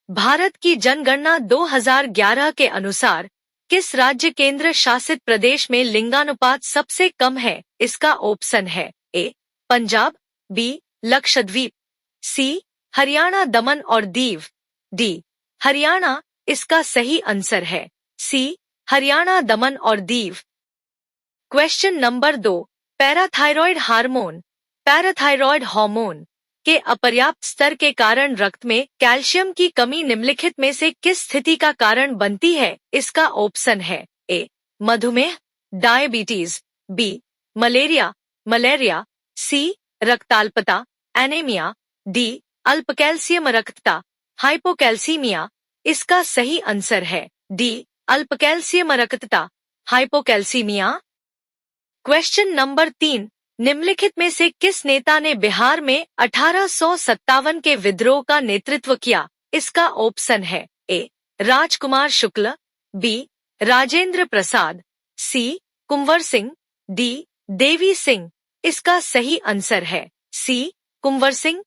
भारत की जनगणना 2011 के अनुसार किस राज्य केंद्र शासित प्रदेश में लिंगानुपात सबसे कम है? इसका ऑप्शन है ए पंजाब, बी लक्षद्वीप, सी हरियाणा दमन और दीव, डी हरियाणा। इसका सही आंसर है सी हरियाणा दमन और Diu. Question number 2, parathyroid hormone parathyroid hormone के अपर्याप्त स्तर के कारण रक्त में कैल्शियम की कमी निम्नलिखित में से किस स्थिति का कारण बनती है? इसका ऑप्शन है ए मधुमेह, डायबिटीज, बी मलेरिया, सी रक्ताल्पता एनीमिया, डी अल्पकैल्शियम रक्तता हाइपोकैल्सीमिया। इसका सही आंसर है डी अल्पकैल्शियम रक्तता हाइपोकैल्सीमिया। क्वेश्चन नंबर 3, निम्नलिखित में से किस नेता ने बिहार में 1857 के विद्रोह का नेतृत्व किया? इसका ऑप्शन है ए राजकुमार शुक्ल, बी राजेंद्र प्रसाद, सी कुंवर सिंह, डी देवी सिंह। इसका सही आंसर है सी कुंवर सिंह।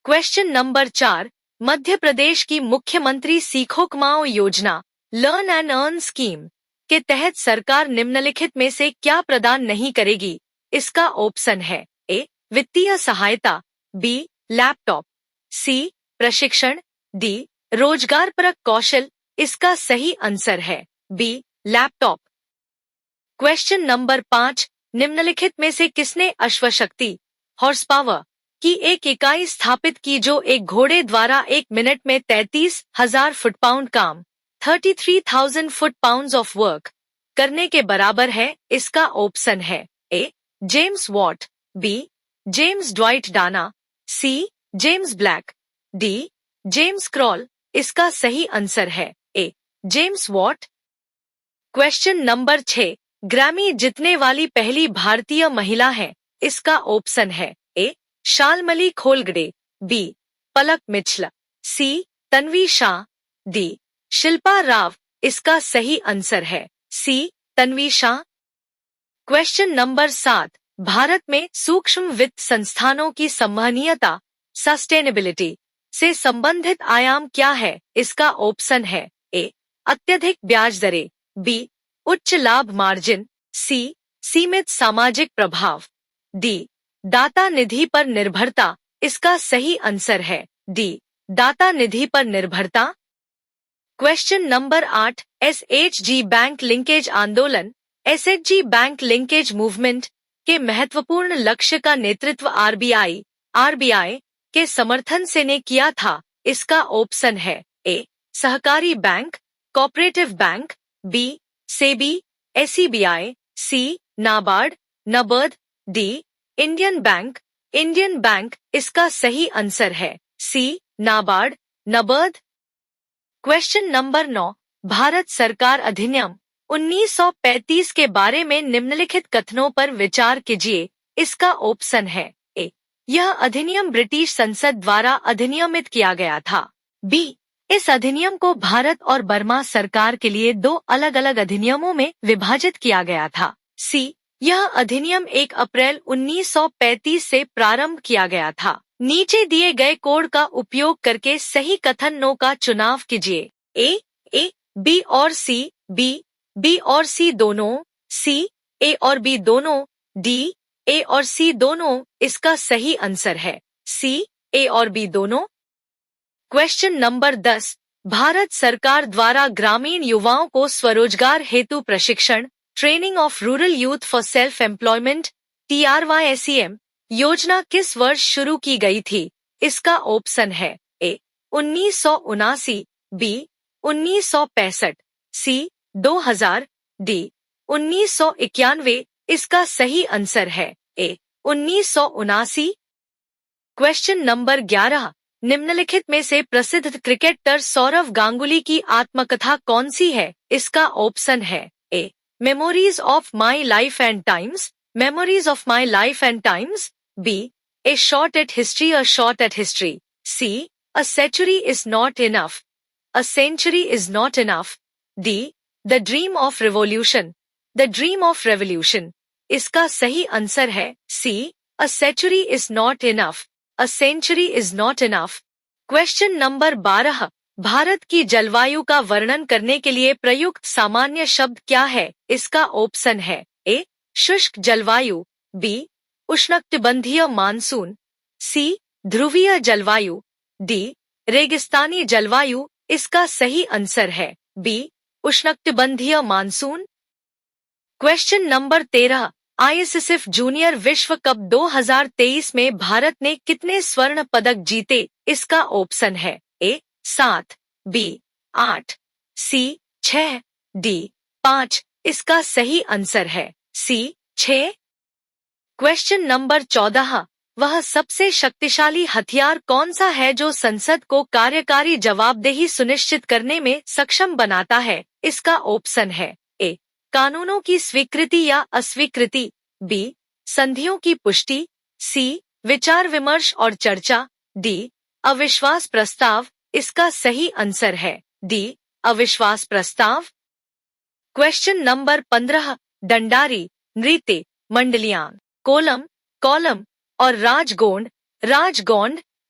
क्वेश्चन नंबर 4, मध्य प्रदेश की मुख्यमंत्री सीखो कमाओ योजना लर्न एंड अर्न स्कीम के तहत सरकार निम्नलिखित में से क्या प्रदान नहीं करेगी? इसका ऑप्शन है ए वित्तीय सहायता, बी लैपटॉप, सी प्रशिक्षण, डी रोजगारपरक कौशल। इसका सही आंसर है बी लैपटॉप। क्वेश्चन नंबर 5, निम्नलिखित में से किसने अश्वशक्ति हॉर्स पावर की एक इकाई स्थापित की जो एक घोड़े द्वारा 1 मिनट में 33,000 फुट पाउंड काम 33,000 फुट पाउंड्स ऑफ वर्क करने के बराबर है? इसका ऑप्शन है A James Watt, B James Dwight Dana, C James Black, D James Kroll. इसका सही आंसर है A James Watt. Question number 6, Grammy जीतने वाली पहली भारतीय महिला है? इसका ऑप्शन है A Shalmali Kholgade, B Palak Mishra, C Tanvi Shah, D Shilpa Rao. इसका सही आंसर है C Tanvi Shah. Question number 7, Bharat में सूक्ष्म वित्त संस्थानों की संवहनीयता सस्टेनेबिलिटी से संबंधित आयाम क्या है? इसका ऑप्शन है ए अत्यधिक ब्याज दरें, बी उच्च लाभ मार्जिन, सी सीमित सामाजिक प्रभाव, डी दाता निधि पर निर्भरता। इसका सही आंसर है डी दाता निधि पर निर्भरता। Question number 8, SHG bank linkage आंदोलन एसएचजी बैंक लिंकेज मूवमेंट के महत्वपूर्ण लक्ष्य का नेतृत्व आरबीआई के समर्थन से ने किया था? इसका ऑप्शन है ए सहकारी bank, cooperative bank, B SEBI, SEBI, C NABARD, D Indian bank. इसका सही आंसर है C NABARD. Question number 9, Bharat सरकार अधिनियम 1935 के बारे में निम्नलिखित कथनों पर विचार कीजिए। इसका ऑप्शन है ए यह अधिनियम ब्रिटिश संसद द्वारा अधिनियमित किया गया था, बी इस अधिनियम को भारत और बर्मा सरकार के लिए 2 अलग-अलग अधिनियमों में विभाजित किया गया था, सी यह अधिनियम 1 अप्रैल 1935 से प्रारंभ किया गया था। नीचे दिए गए कोड का उपयोग करके सही कथनों का चुनाव कीजिए। ए बी और सी, बी और सी दोनों, सी ए और बी दोनों, डी ए और सी दोनों। इसका सही आंसर है सी ए और बी दोनों। क्वेश्चन नंबर 10, भारत सरकार द्वारा ग्रामीण युवाओं को स्वरोजगार हेतु प्रशिक्षण training of rural youth for self employment TRYSEM योजना किस वर्ष शुरू की गई थी? इसका ऑप्शन है ए 1979, बी 1965, सी 2000, डी 1991। इसका सही आंसर है ए 1979। क्वेश्चन नंबर 11, निम्नलिखित में से प्रसिद्ध क्रिकेटर सौरव गांगुली की आत्मकथा कौन सी है? इसका ऑप्शन है A memories of my life and times, memories of my life and times, B a shot at history, C a century is not enough, a century is not enough, D the dream of revolution. इसका सही answer है C a century is not enough, a century is not enough. Question number 12, Bharat की जलवायु का वर्णन करने के लिए प्रयुक्त सामान्य शब्द क्या है? इसका ऑप्शन है ए शुष्क जलवायु, बी उष्णकटिबंधीय मानसून, सी ध्रुवीय जलवायु, डी रेगिस्तानी जलवायु। इसका सही आंसर है बी उष्णकटिबंधीय monsoon. Question number 13, ISSF junior विश्व कप 2023 में भारत ने कितने स्वर्ण पदक जीते? इसका ऑप्शन है ए 7, बी 8, सी 6, डी 5। इसका सही आंसर है सी 6। क्वेश्चन नंबर 14, वह सबसे शक्तिशाली हथियार कौन सा है जो संसद को कार्यकारी जवाबदेही सुनिश्चित करने में सक्षम बनाता है? इसका ऑप्शन है ए कानूनों की स्वीकृति या अस्वीकृति, बी संधियों की पुष्टि, सी विचार विमर्श और चर्चा, डी अविश्वास प्रस्ताव। इसका सही आंसर है डी अविश्वास प्रस्ताव। क्वेश्चन नंबर 15, दंडारी, नृत्य, मंडलियान, कोलम, कॉलम और राजगोंड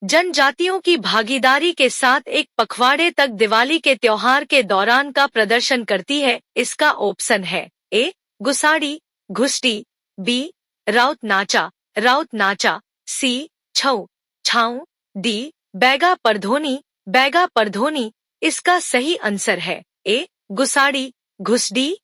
जनजातियों की भागीदारी के साथ एक पखवाड़े तक दिवाली के त्योहार के दौरान का प्रदर्शन करती है। इसका ऑप्शन है ए गुसाड़ी, घुसड़ी, बी राउत नाचा, सी छाऊ, डी बैगा परधोनी। इसका सही आंसर है ए गुसाड़ी, घुसड़ी।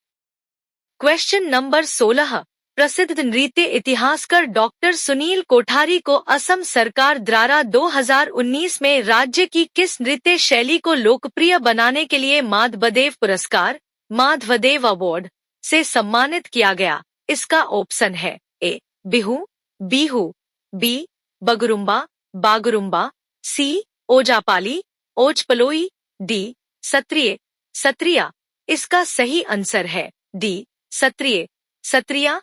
क्वेश्चन नंबर 16, प्रसिद्ध नृत्य इतिहासकार डॉक्टर सुनील कोठारी को असम सरकार द्वारा 2019 में राज्य की किस नृत्य शैली को लोकप्रिय बनाने के लिए माधवदेव पुरस्कार, माधवदेव अवार्ड से सम्मानित किया गया? इसका ऑप्शन है ए बिहू, बी बागुरुम्बा, सी ओजापाली, ओजपलोई, डी सत्रिया। इसका सही आंसर है डी सत्रिया।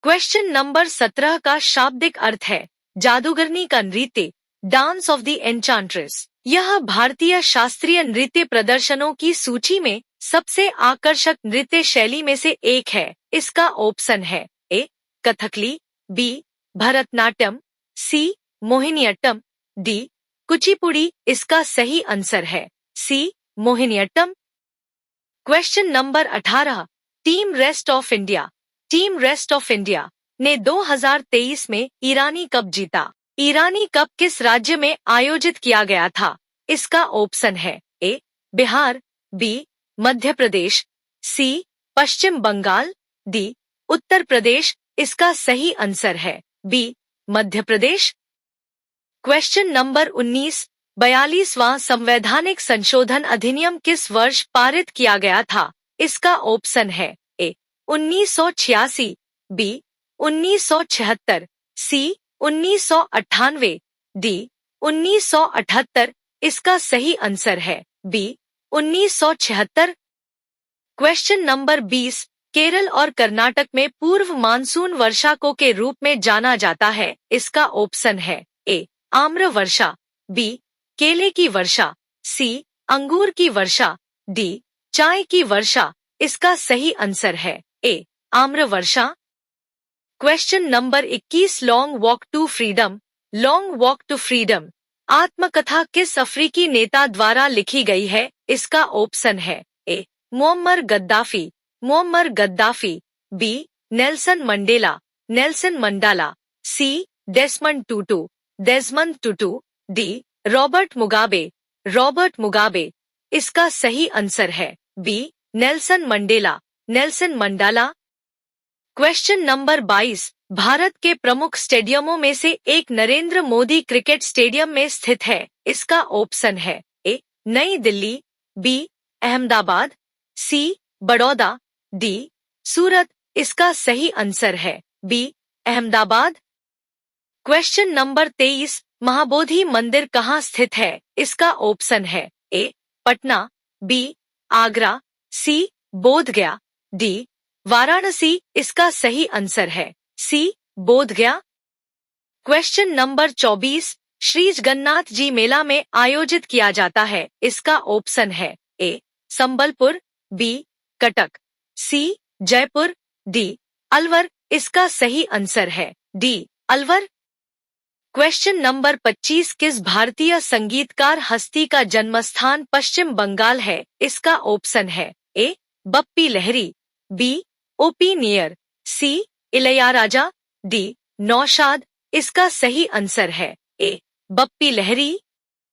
क्वेश्चन नंबर 17 का शाब्दिक अर्थ है जादूगरनी का नृत्य, डांस ऑफ द एन्चांट्रेस। यह भारतीय शास्त्रीय नृत्य प्रदर्शनों की सूची में सबसे आकर्षक नृत्य शैली में से एक है। इसका ऑप्शन है A Kathakali, B Bharatanatyam, C Mohiniyattam, D Kuchipudi. इसका सही आंसर है C Mohiniyattam. Question number 18, team rest of India ने 2023 में ईरानी कप जीता। ईरानी कप किस राज्य में आयोजित किया गया था? इसका ऑप्शन है ए बिहार, बी मध्य प्रदेश, सी पश्चिम बंगाल, डी उत्तर प्रदेश। इसका सही आंसर है B Madhya Pradesh. Question number 19, 42वां संवैधानिक संशोधन अधिनियम किस वर्ष पारित किया गया था? इसका ऑप्शन है ए 1986, बी 1976, सी 1998, डी 1978। इसका सही आंसर है बी 1976। क्वेश्चन नंबर 20, केरल और कर्नाटक में पूर्व मानसून वर्षा को के रूप में जाना जाता है। इसका ऑप्शन है ए आम्र वर्षा, बी केले की वर्षा, सी अंगूर की वर्षा, डी चाय की वर्षा। इसका सही आंसर है A Aamra Varsha. Question number 21, Long Walk to Freedom आत्मकथा किस अफ्रीकी नेता द्वारा लिखी गई है? इसका ऑप्शन है A Muammar Gaddafi, B Nelson Mandela, C Desmond Tutu, D Robert Mugabe. इसका सही आंसर है B Nelson Mandela. Question number 22, Bharat के प्रमुख स्टेडियमों में से एक नरेंद्र मोदी क्रिकेट स्टेडियम में स्थित है। इसका ऑप्शन है A New Delhi, B Ahmedabad, C Baroda, D Surat. इसका सही आंसर है B Ahmedabad. Question number 23, Mahabodhi मंदिर कहाँ स्थित है? इसका ऑप्शन है A Patna, B Agra, C Bodh Gaya, D Varanasi. इसका सही आंसर है C Bodh Gaya. Question number 24, Shri Jagannath ji मेला में आयोजित किया जाता है। इसका ऑप्शन है A Sambalpur, B Cuttack, C Jaipur, D Alwar. इसका सही आंसर है डी अलवर। क्वेश्चन नंबर 25 किस भारतीय संगीतकार हस्ती का जन्मस्थान पश्चिम बंगाल है? इसका ऑप्शन है ए Bappi Lahiri, B OP near, सी इलैयाराजा, डी नौशाद। इसका सही आंसर है ए बप्पी लहरी।